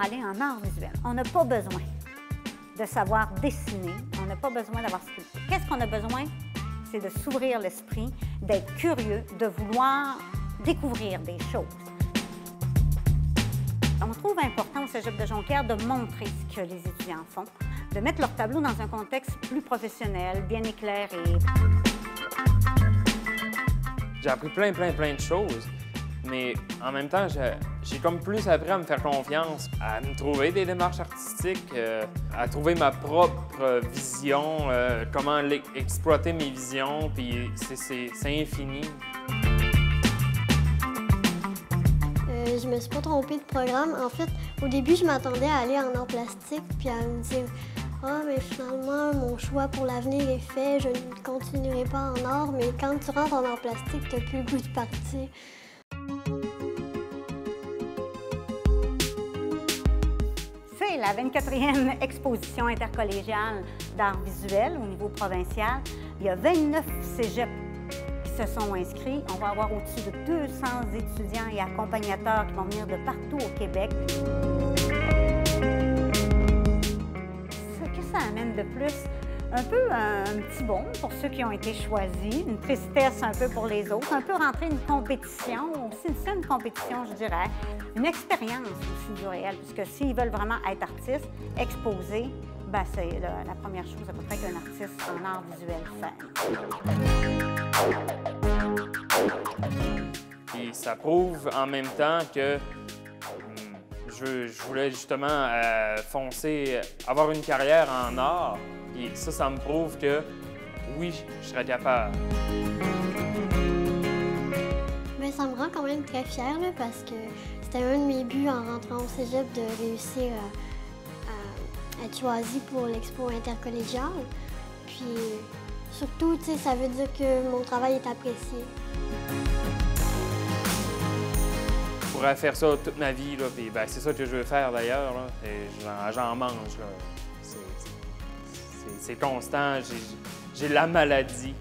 pour aller en art visuel, on n'a pas besoin de savoir dessiner, on n'a pas besoin d'avoir sculpté. Qu'est-ce qu'on a besoin? C'est de s'ouvrir l'esprit, d'être curieux, de vouloir découvrir des choses. On trouve important au Cégep de Jonquière de montrer ce que les étudiants font, de mettre leur tableau dans un contexte plus professionnel, bien éclairé. J'ai appris plein de choses, mais en même temps, j'ai comme plus appris à me faire confiance, à me trouver des démarches artistiques, à trouver ma propre vision, comment exploiter mes visions, puis c'est infini. Je me suis pas trompée de programme. En fait, au début, je m'attendais à aller en art plastique, puis à me dire « Ah, mais finalement, mon choix pour l'avenir est fait, je ne continuerai pas en art. » Mais quand tu rentres en art plastique, tu n'as plus le goût de partir. C'est la 24e exposition intercollégiale d'art visuel au niveau provincial. Il y a 29 cégeps qui se sont inscrits. On va avoir au-dessus de 200 étudiants et accompagnateurs qui vont venir de partout au Québec. Ce que ça amène de plus, un peu un petit bond pour ceux qui ont été choisis, une tristesse un peu pour les autres, un peu rentrer une compétition, aussi une compétition, je dirais, une expérience aussi du réel, puisque s'ils veulent vraiment être artistes, exposés, ben c'est la première chose à peu près qu'un artiste en art visuel fait. Et ça prouve en même temps que je voulais justement foncer, avoir une carrière en art. Et ça me prouve que oui, je serais capable. Mais ça me rend quand même très fière là, parce que c'était un de mes buts en rentrant au cégep de réussir à être choisie pour l'expo intercollégiale. Puis surtout, tu sais, ça veut dire que mon travail est apprécié. Je pourrais faire ça toute ma vie, là, puis ben, c'est ça que je veux faire d'ailleurs. J'en mange. C'est constant, j'ai la maladie.